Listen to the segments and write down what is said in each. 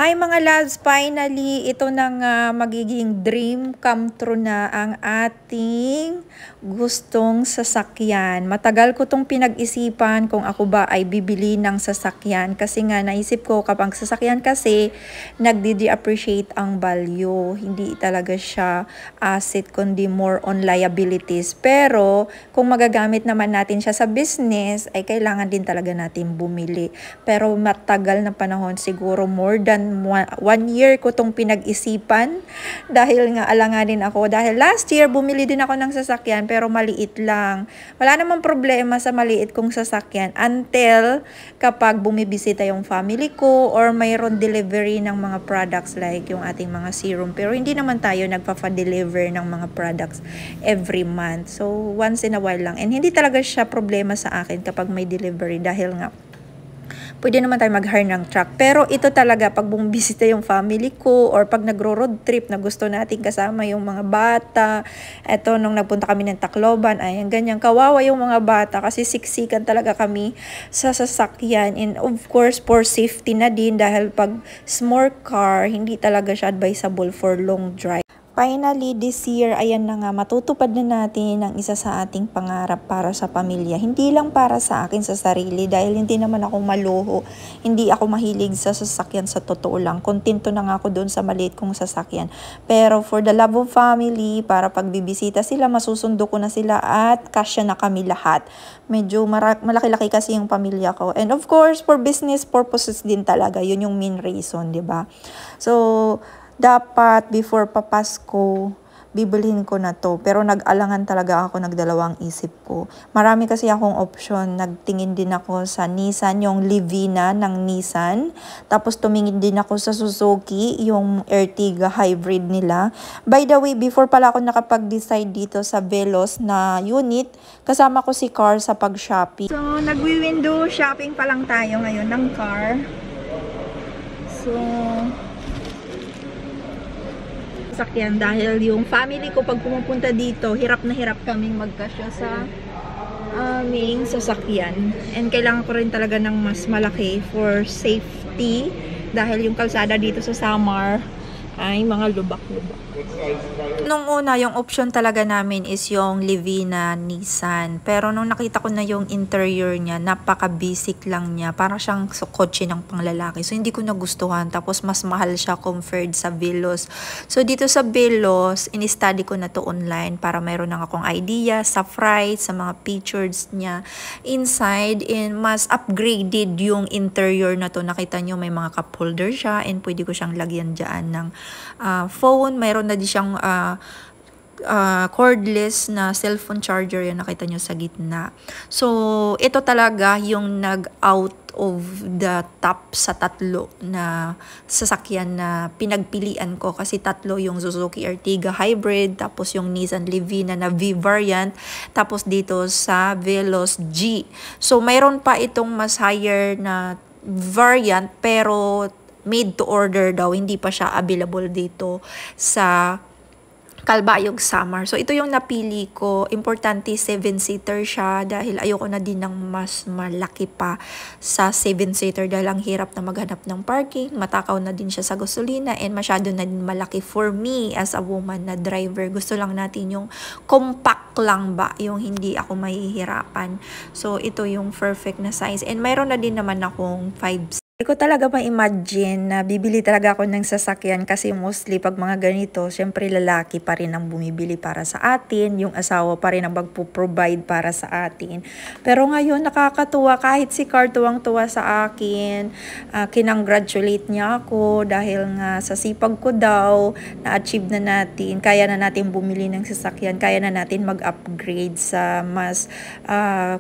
Hi mga loves, finally ito na nga magiging dream come true na ang ating gustong sasakyan. Matagal ko tong pinag-isipan kung ako ba ay bibili ng sasakyan kasi nga naisip ko kapag sasakyan kasi nagdi-depreciate ang value. Hindi talaga siya asset kundi more on liabilities. Pero kung magagamit naman natin siya sa business ay kailangan din talaga natin bumili. Pero matagal na panahon, siguro more than 1 year ko tong pinag-isipan dahil nga alanganin ako. Dahil last year, bumili din ako ng sasakyan pero maliit lang. Wala namang problema sa maliit kong sasakyan until kapag bumibisita yung family ko or mayroon delivery ng mga products like yung ating mga serum. Pero hindi naman tayo nagpa-deliver ng mga products every month. So, once in a while lang. And hindi talaga siya problema sa akin kapag may delivery dahil nga pwede naman tayo mag-hire ng truck. Pero ito talaga, pag bumibisita yung family ko or pag nagro-road trip na gusto natin kasama yung mga bata. Eto, nung nagpunta kami ng Tacloban, ay ganyan, kawawa yung mga bata kasi siksikan talaga kami sa sasakyan. And of course, for safety na din dahil pag small car, hindi talaga siya advisable for long drive. Finally, this year, ayan na nga, matutupad na natin ang isa sa ating pangarap para sa pamilya. Hindi lang para sa akin sa sarili dahil hindi naman ako maluho. Hindi ako mahilig sa sasakyan sa totoo lang. Kontento na nga ako doon sa maliit kong sasakyan. Pero for the love of family, para pag bibisita sila, masusundo ko na sila at kasya na kami lahat. Medyo malaki-laki kasi yung pamilya ko. And of course, for business purposes din talaga. Yun yung main reason, di ba? So, dapat before papasko, bibilhin ko na to. Pero nag-alangan talaga ako, nagdalawang isip ko. Marami kasi akong option. Nagtingin din ako sa Nissan, yung Livina ng Nissan. Tapos tumingin din ako sa Suzuki, yung Ertiga hybrid nila. By the way, before pala ako nakapag-decide dito sa Veloz na unit, kasama ko si Car sa pag-shopping. So, nagwi-window shopping pa lang tayo ngayon ng car. So, sakyan dahil yung family ko pag pumupunta dito, hirap na hirap kaming magkasya sa aming sasakyan. And kailangan ko rin talaga ng mas malaki for safety dahil yung kalsada dito sa Samar ay mga lubak-lubak. Nung una, yung option talaga namin is yung Livina Nissan. Pero nung nakita ko na yung interior niya, napaka-basic lang niya. Parang siyang kotse ng panglalaki. So, hindi ko nagustuhan. Tapos, mas mahal siya compared sa Veloz. So, dito sa Veloz, in-study ko na to online para mayroon na akong idea sa price, sa mga features niya inside. And mas upgraded yung interior na to. Nakita nyo, may mga cup holder siya. And pwede ko siyang lagyan dyan ng phone. Mayroon na din siyang cordless na cellphone charger, yan nakita nyo sa gitna. So, ito talaga yung nag-out of the top sa tatlo na sasakyan na pinagpilian ko kasi tatlo yung Suzuki Ertiga hybrid, tapos yung Nissan Livina na V variant, tapos dito sa Veloz G. So, mayroon pa itong mas higher na variant pero made to order daw, hindi pa siya available dito sa Calbayog Samar. So, ito yung napili ko. Importante, 7-seater siya dahil ayoko na din ng mas malaki pa sa 7-seater dahil ang hirap na maghanap ng parking. Matakaw na din siya sa gasolina and masyado na din malaki for me as a woman na driver. Gusto lang natin yung compact lang ba, yung hindi ako mahihirapan. So, ito yung perfect na size. And mayroon na din naman akong 5. Hindi ko talaga ma-imagine na bibili talaga ako ng sasakyan kasi mostly pag mga ganito, syempre lalaki pa rin ang bumibili para sa atin, yung asawa pa rin ang magpo-provide para sa atin. Pero ngayon nakakatuwa kahit si Car tuwang-tuwa sa akin, kinongratulate niya ako dahil nga sa sipag ko daw, na-achieve na natin, kaya na natin bumili ng sasakyan, kaya na natin mag-upgrade sa mas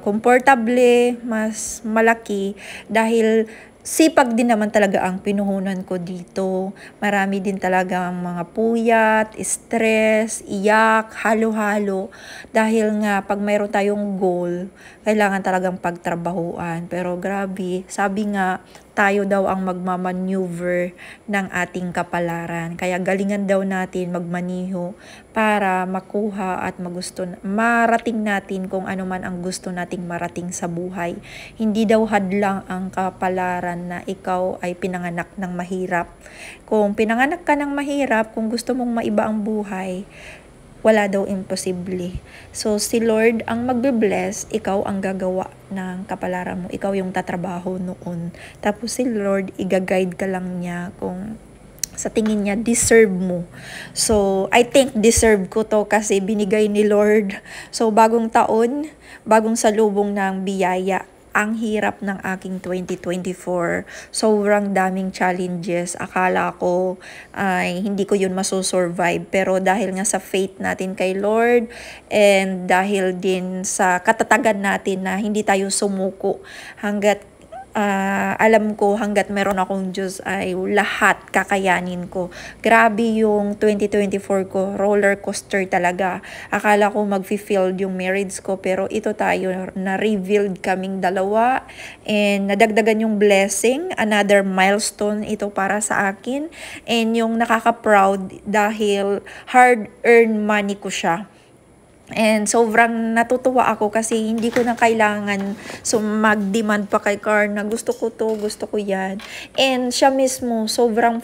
komportable, mas malaki dahil sipag din naman talaga ang pinuhunan ko dito. Marami din talaga mga puyat, stress, iyak, halo-halo. Dahil nga pag mayroon tayong goal, kailangan talagang pagtrabahuan. Pero grabe, sabi nga, tayo daw ang magmamaneuver ng ating kapalaran. Kaya galingan daw natin magmaniho para makuha at marating natin kung ano man ang gusto nating marating sa buhay. Hindi daw hadlang ang kapalaran na ikaw ay pinanganak ng mahirap. Kung pinanganak ka ng mahirap, kung gusto mong maiba ang buhay, wala daw imposible. So, si Lord ang magbe-bless, ikaw ang gagawa ng kapalaran mo. Ikaw yung tatrabaho noon. Tapos si Lord, iga-guide ka lang niya kung sa tingin niya, deserve mo. So, I think deserve ko to kasi binigay ni Lord. So, bagong taon, bagong salubong ng biyaya. Ang hirap ng aking 2024. Sobrang daming challenges. Akala ko ay hindi ko yun masusurvive. Pero dahil nga sa faith natin kay Lord and dahil din sa katatagan natin na hindi tayo sumuko hanggat alam ko hanggat meron akong Diyos ay lahat kakayanin ko. Grabe yung 2024 ko, roller coaster talaga. Akala ko mag-fulfilled yung marriage ko pero ito tayo, na-revealed kaming dalawa and nadagdagan yung blessing, another milestone ito para sa akin and yung nakaka-proud dahil hard-earned money ko siya. And sobrang natutuwa ako kasi hindi ko na kailangan mag-demand pa kay Carl na gusto ko to, gusto ko yan. And siya mismo sobrang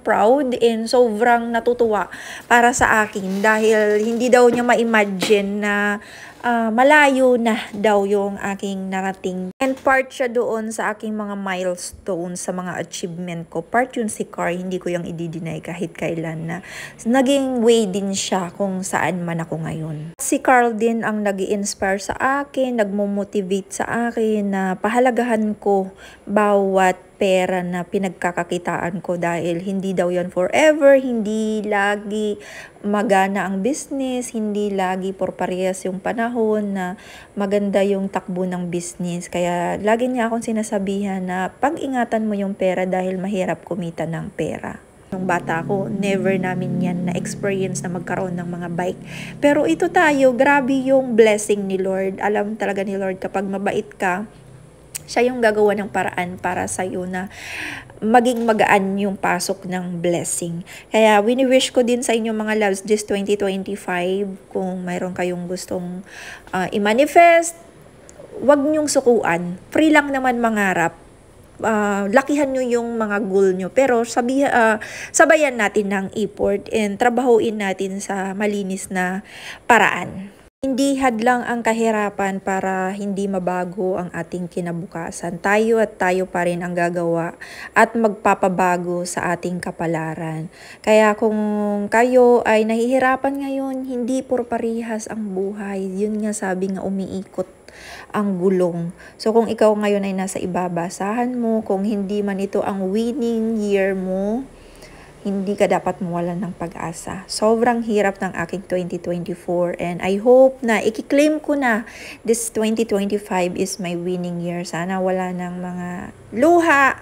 proud and sobrang natutuwa para sa akin dahil hindi daw niya ma-imagine na malayo na daw yung aking narating. And part siya doon sa aking mga milestones, sa mga achievement ko. Part yun si Carl, hindi ko yung i-deny kahit kailan na naging way din siya kung saan man ako ngayon. Si Carl din ang nag-i-inspire sa akin, nagmo-motivate sa akin na pahalagahan ko bawat pera na pinagkakakitaan ko dahil hindi daw yan forever, hindi lagi magana ang business, hindi lagi por parehas yung panahon na maganda yung takbo ng business. Kaya lagi niya akong sinasabihan na pag-ingatan mo yung pera dahil mahirap kumita ng pera. Nung bata ako, never namin yan na-experience na magkaroon ng mga bike. Pero ito tayo, grabe yung blessing ni Lord. Alam talaga ni Lord kapag mabait ka, siya yung gagawa ng paraan para sa'yo na maging magaan yung pasok ng blessing. Kaya wini-wish ko din sa inyo mga loves this 2025 kung mayroon kayong gustong i-manifest, wag nyong sukuan. Free lang naman mangarap. Lakihan nyo yung mga goal nyo pero sabayan natin ng effort and trabahuin natin sa malinis na paraan. Hindi hadlang ang kahirapan para hindi mabago ang ating kinabukasan. Tayo at tayo pa rin ang gagawa at magpapabago sa ating kapalaran. Kaya kung kayo ay nahihirapan ngayon, hindi por parihas ang buhay. Yun nga sabi nga umiikot ang gulong. So kung ikaw ngayon ay nasa ibabasahan mo, kung hindi man ito ang winning year mo, hindi ka dapat mawalan ng pag-asa. Sobrang hirap ng aking 2024 and I hope na i-claim ko na this 2025 is my winning year. Sana wala ng mga luha.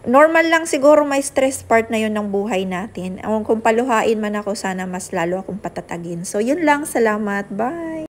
Normal lang siguro may stress part na yun ng buhay natin. Kung paluhain man ako, sana mas lalo akong patatagin. So yun lang, salamat. Bye!